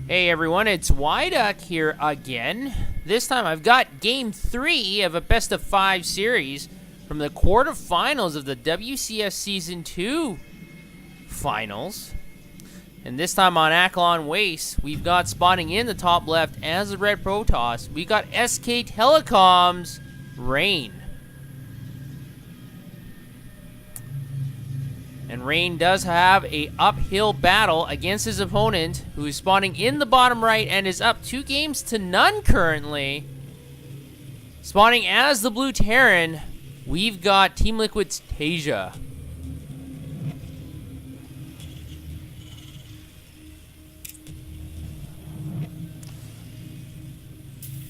Hey everyone, it's Wyduck here again. This time I've got Game 3 of a best of 5 series from the quarterfinals of the WCS Season 2 finals. And this time on Akilon Waste, we've got spawning in the top left as the red Protoss. We got SK Telecom's Rain. And Rain does have a uphill battle against his opponent, who is spawning in the bottom right and is up 2 games to none currently. Spawning as the blue Terran, we've got Team Liquid's Taeja.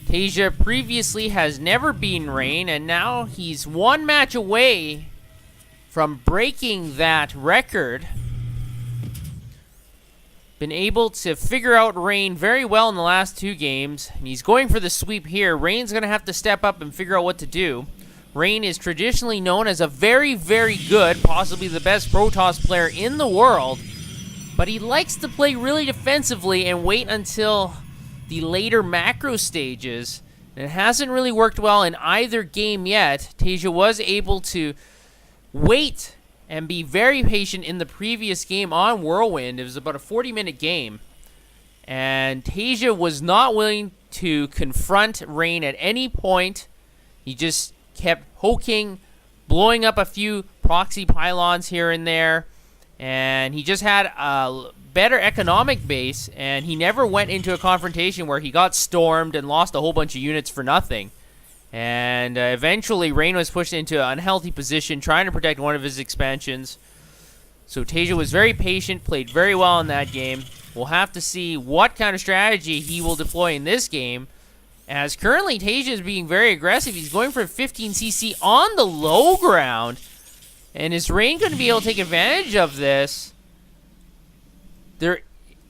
Taeja previously has never beaten Rain, and now he's 1 match away from breaking that record. Been able to figure out Rain very well in the last 2 games, and he's going for the sweep here. Rain's going to have to step up and figure out what to do. Rain is traditionally known as a very, very good, possibly the best Protoss player in the world, but he likes to play really defensively and wait until the later macro stages. And it hasn't really worked well in either game yet. Taeja was able to wait and be very patient in the previous game on Whirlwind. It was about a 40-minute game, and Taeja was not willing to confront Rain at any point. He just kept poking, blowing up a few proxy pylons here and there, and he just had a better economic base, and he never went into a confrontation where he got stormed and lost a whole bunch of units for nothing. And eventually, Rain was pushed into an unhealthy position, trying to protect one of his expansions. So Taeja was very patient, played very well in that game. We'll have to see what kind of strategy he will deploy in this game, as currently Taeja is being very aggressive. He's going for 15cc on the low ground. And is Rain going to be able to take advantage of this?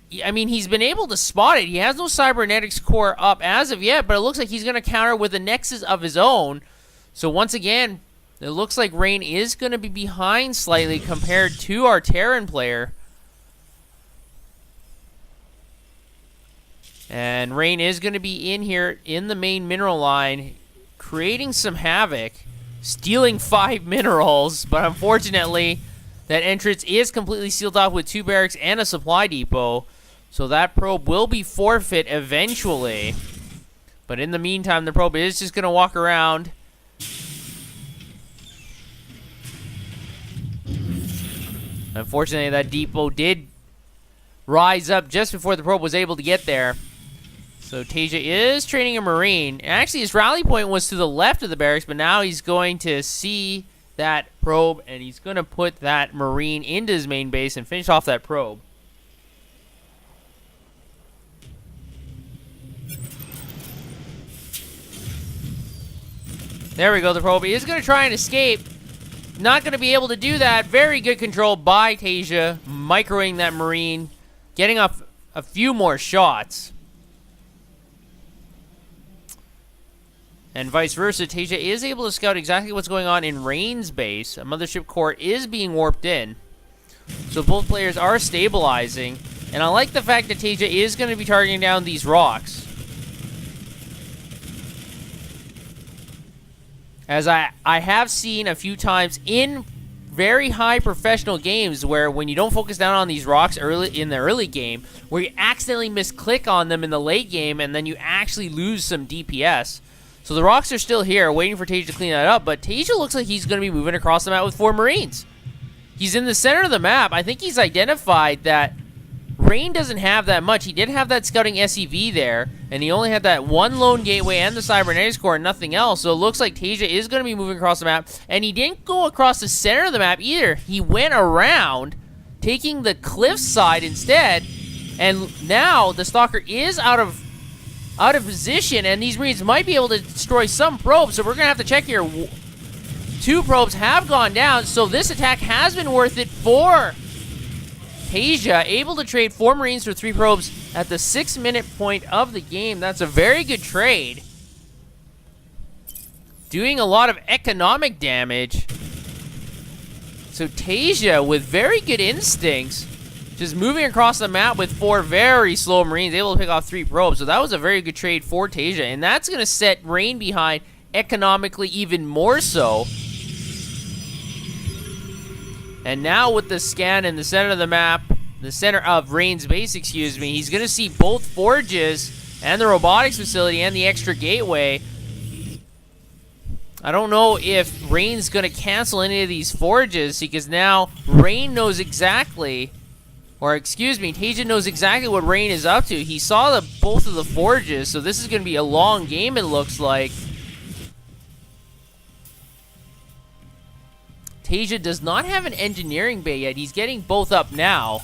He's been able to spot it. He has no cybernetics core up as of yet, but it looks like he's going to counter with a nexus of his own. So once again, it looks like Rain is going to be behind slightly compared to our Terran player. And Rain is going to be in here in the main mineral line, creating some havoc, stealing 5 minerals, but unfortunately, that entrance is completely sealed off with 2 barracks and a supply depot. So that probe will be forfeit eventually. But in the meantime, the probe is just going to walk around. Unfortunately, that depot did rise up just before the probe was able to get there. So Taeja is training a Marine. And actually, his rally point was to the left of the barracks, but now he's going to see that probe, and he's going to put that Marine into his main base and finish off that probe. There we go. The probe is going to try and escape. Not going to be able to do that. Very good control by Taeja, microing that Marine, getting off a few more shots. And vice versa, Taeja is able to scout exactly what's going on in Rain's base. A mothership core is being warped in. So both players are stabilizing. And I like the fact that Taeja is going to be targeting down these rocks. As I have seen a few times in very high professional games where when you don't focus down on these rocks early in the early game, where you accidentally misclick on them in the late game and then you actually lose some DPS. So the rocks are still here, waiting for Taeja to clean that up, but Taeja looks like he's going to be moving across the map with 4 Marines. He's in the center of the map. I think he's identified that Rain doesn't have that much. He did have that scouting SEV there, and he only had that 1 lone gateway and the cybernetics core and nothing else. So it looks like Taeja is going to be moving across the map, and he didn't go across the center of the map either. He went around, taking the cliff side instead, and now the Stalker is out of position, and these Marines might be able to destroy some probes, so we're going to have to check here. 2 probes have gone down, so this attack has been worth it for Taeja, able to trade 4 Marines for 3 probes at the 6-minute point of the game. That's a very good trade. Doing a lot of economic damage. So Taeja, with very good instincts, just moving across the map with 4 very slow Marines, able to pick off 3 probes. So that was a very good trade for Taeja, and that's going to set Rain behind economically even more so. And now with the scan in the center of the map, the center of Rain's base, excuse me, he's going to see both forges and the robotics facility and the extra gateway. I don't know if Rain's going to cancel any of these forges, because now Rain knows exactly, or excuse me, Taeja knows exactly what Rain is up to. He saw both of the forges, so this is going to be a long game, it looks like. Taeja does not have an engineering bay yet. He's getting both up now,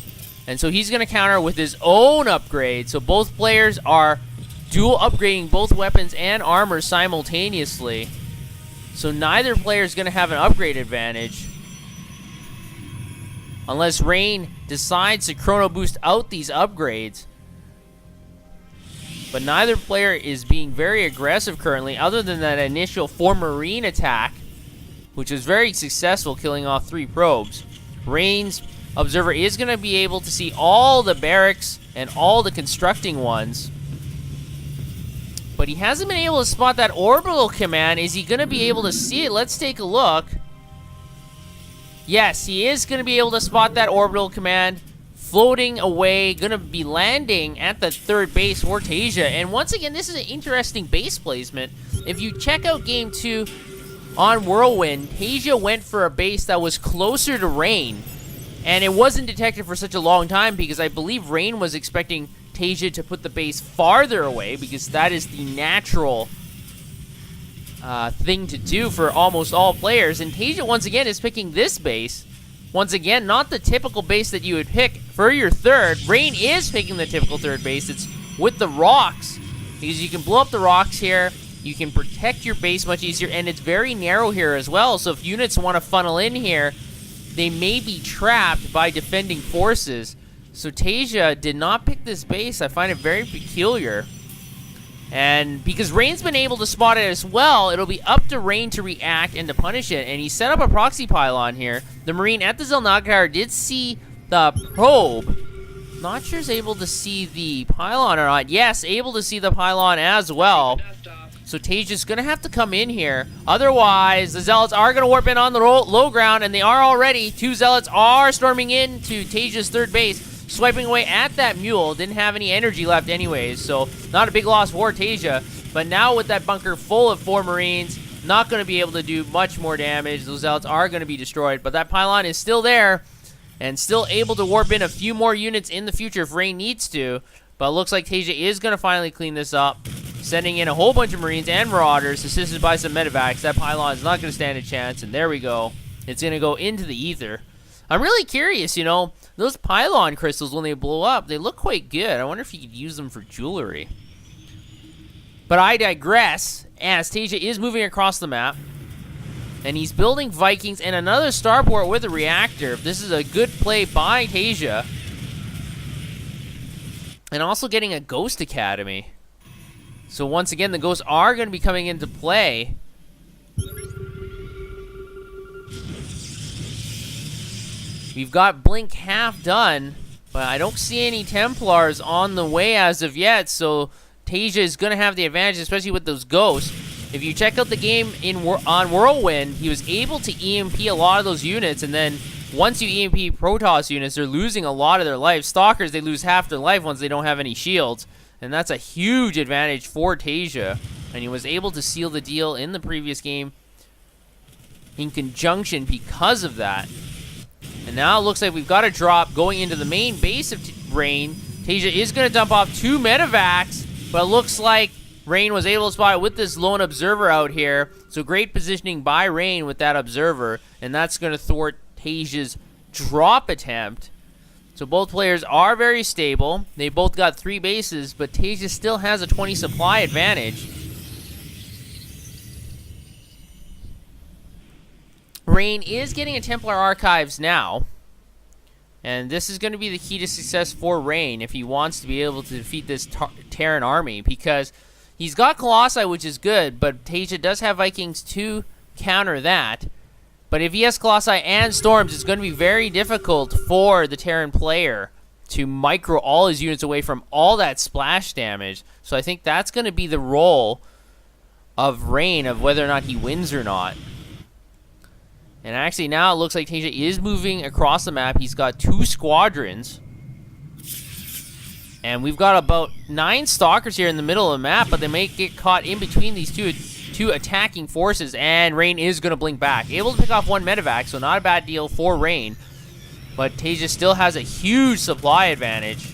and so he's going to counter with his own upgrade. So both players are dual upgrading both weapons and armor simultaneously. So neither player is going to have an upgrade advantage, unless Rain decides to chrono boost out these upgrades. But neither player is being very aggressive currently, other than that initial 4 Marine attack, which was very successful, killing off 3 probes. Rain's observer is going to be able to see all the barracks and all the constructing ones, but he hasn't been able to spot that orbital command. Is he going to be able to see it? Let's take a look. Yes, he is going to be able to spot that orbital command floating away, going to be landing at the 3rd base for Taeja. And once again, this is an interesting base placement. If you check out Game 2 on Whirlwind, Taeja went for a base that was closer to Rain, and it wasn't detected for such a long time because I believe Rain was expecting Taeja to put the base farther away, because that is the natural thing to do for almost all players. And Taeja once again is picking this base. Once again, not the typical base that you would pick for your 3rd. Rain is picking the typical 3rd base. It's with the rocks, because you can blow up the rocks here. You can protect your base much easier, and it's very narrow here as well. So if units want to funnel in here, they may be trapped by defending forces. So Taeja did not pick this base. I find it very peculiar. And because Rain's been able to spot it as well, it'll be up to Rain to react and to punish it. And he set up a proxy pylon here. The Marine at the Zelnaga Tower did see the probe. Not sure is able to see the pylon or not. Yes, able to see the pylon as well. So Taeja's going to have to come in here. Otherwise, the Zealots are going to warp in on the low ground, and they are already. 2 Zealots are storming into Taeja's 3rd base, swiping away at that mule. Didn't have any energy left anyways, so not a big loss for Taeja. But now with that bunker full of 4 Marines, not going to be able to do much more damage. Those Zealots are going to be destroyed, but that pylon is still there and still able to warp in a few more units in the future if Rain needs to. But it looks like Taeja is going to finally clean this up, sending in a whole bunch of Marines and Marauders, assisted by some medevacs. That pylon is not going to stand a chance, and there we go. It's going to go into the ether. I'm really curious, you know, those pylon crystals, when they blow up, they look quite good. I wonder if you could use them for jewelry. But I digress, as Taeja is moving across the map, and he's building Vikings and another starport with a reactor. This is a good play by Taeja. And also getting a Ghost Academy. So once again, the Ghosts are going to be coming into play. We've got Blink half done, but I don't see any Templars on the way as of yet, so Taeja is going to have the advantage, especially with those Ghosts. If you check out the game on Whirlwind, he was able to EMP a lot of those units, and then once you EMP Protoss units, they're losing a lot of their life. Stalkers, they lose half their life once they don't have any shields. And that's a huge advantage for Taeja. And he was able to seal the deal in the previous game in conjunction because of that. And now it looks like we've got a drop going into the main base of Rain. Taeja is going to dump off 2 medevacs, but it looks like Rain was able to spot it with this lone observer out here. So great positioning by Rain with that observer. And that's going to thwart Taeja's drop attempt. So both players are very stable. They both got 3 bases, but Taeja still has a 20 supply advantage. Rain is getting a Templar Archives now. And this is going to be the key to success for Rain if he wants to be able to defeat this Terran army, because he's got Colossi, which is good, but Taeja does have Vikings to counter that. But if he has Colossi and Storms, it's going to be very difficult for the Terran player to micro all his units away from all that splash damage. So I think that's going to be the role of Rain, of whether or not he wins or not. And actually now it looks like Taeja is moving across the map. He's got 2 squadrons. And we've got about 9 stalkers here in the middle of the map, but they may get caught in between these two attacking forces, and Rain is going to blink back. Able to pick off 1 medevac, so not a bad deal for Rain. But Taeja still has a huge supply advantage.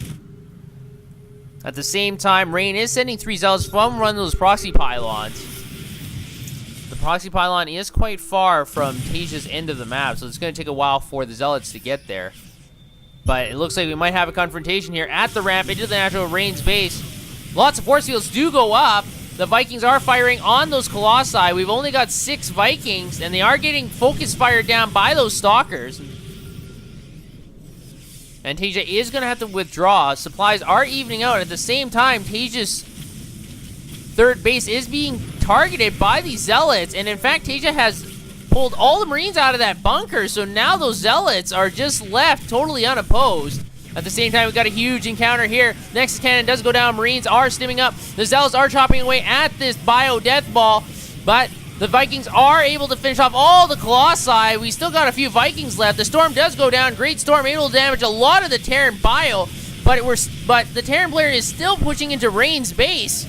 At the same time, Rain is sending 3 zealots from running those proxy pylons. The proxy pylon is quite far from Taeja's end of the map, so it's going to take a while for the zealots to get there. But it looks like we might have a confrontation here at the ramp into the natural Rain's base. Lots of force fields do go up. The Vikings are firing on those Colossi. We've only got 6 Vikings, and they are getting focus fired down by those Stalkers. And Taeja is going to have to withdraw. Supplies are evening out. At the same time, Taeja's 3rd base is being targeted by these Zealots. And in fact, Taeja has pulled all the Marines out of that bunker, so now those Zealots are just left totally unopposed. At the same time, we've got a huge encounter here. Nexus cannon does go down. Marines are stimming up. The Zealots are chopping away at this bio death ball, but the Vikings are able to finish off all the Colossi. We still got a few Vikings left. The Storm does go down. Great Storm able to damage a lot of the Terran bio, but the Terran player is still pushing into Rain's base.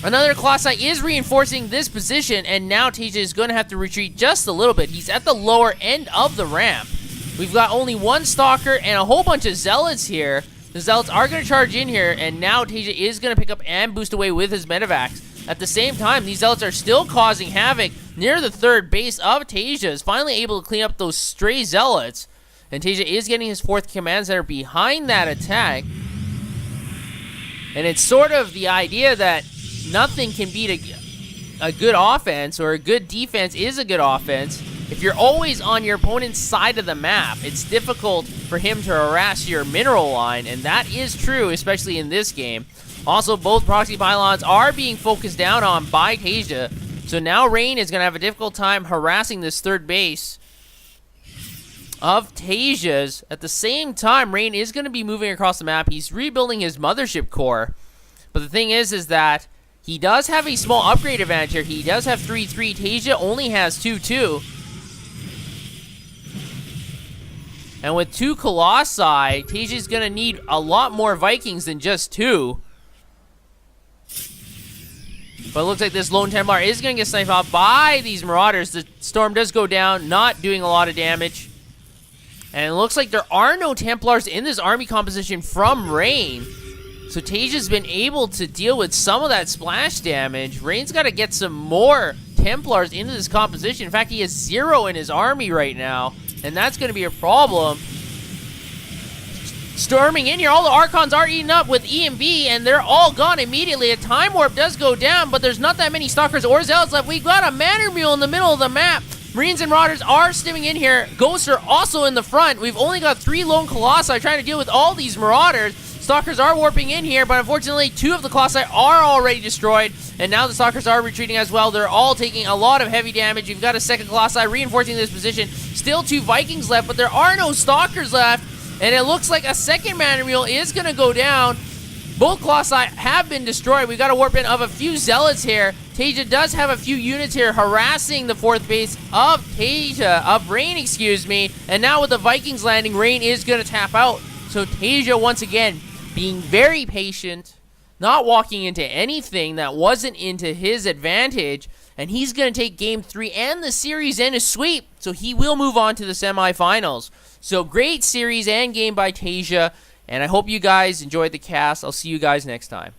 Another Colossi is reinforcing this position, and now Taeja is going to have to retreat just a little bit. He's at the lower end of the ramp. We've got only 1 Stalker and a whole bunch of Zealots here. The Zealots are going to charge in here, and now Taeja is going to pick up and boost away with his medevacs. At the same time, these Zealots are still causing havoc near the 3rd base of Taeja. Is finally able to clean up those stray Zealots, and Taeja is getting his 4th command center behind that attack. And it's sort of the idea that nothing can beat a good offense, or a good defense is a good offense. If you're always on your opponent's side of the map, it's difficult for him to harass your mineral line, and that is true, especially in this game. Also, both proxy pylons are being focused down on by Taeja, so now Rain is going to have a difficult time harassing this 3rd base of Taeja's. At the same time, Rain is going to be moving across the map. He's rebuilding his mothership core, but the thing is that he does have a small upgrade advantage here. He does have 3-3. Taeja only has 2-2. And with 2 Colossi, Taeja's going to need a lot more Vikings than just 2. But it looks like this Lone Templar is going to get sniped off by these Marauders. The Storm does go down, not doing a lot of damage. And it looks like there are no Templars in this army composition from Rain. So Taeja's been able to deal with some of that splash damage. Rain's got to get some more Templars into this composition. In fact, he has 0 in his army right now, and that's going to be a problem. Storming in here, all the Archons are eaten up with EMB, and they're all gone immediately. A Time Warp does go down, but there's not that many Stalkers or Zealots left. We've got a Manor Mule in the middle of the map. Marines and Marauders are stimming in here. Ghosts are also in the front. We've only got 3 lone Colossi trying to deal with all these Marauders. Stalkers are warping in here, but unfortunately 2 of the Colossi are already destroyed, and now the Stalkers are retreating as well. They're all taking a lot of heavy damage. You've got a 2nd Colossi reinforcing this position. Still 2 Vikings left, but there are no Stalkers left, and it looks like a 2nd Manor Mule is going to go down. Both Colossi have been destroyed. We've got a warp in of a few Zealots here. Taeja does have a few units here harassing the 4th base of Rain, excuse me, and now with the Vikings landing, Rain is going to tap out. So Taeja, once again, being very patient, not walking into anything that wasn't into his advantage, and he's going to take Game 3 and the series in a sweep, so he will move on to the semifinals. So great series and game by Taeja, and I hope you guys enjoyed the cast. I'll see you guys next time.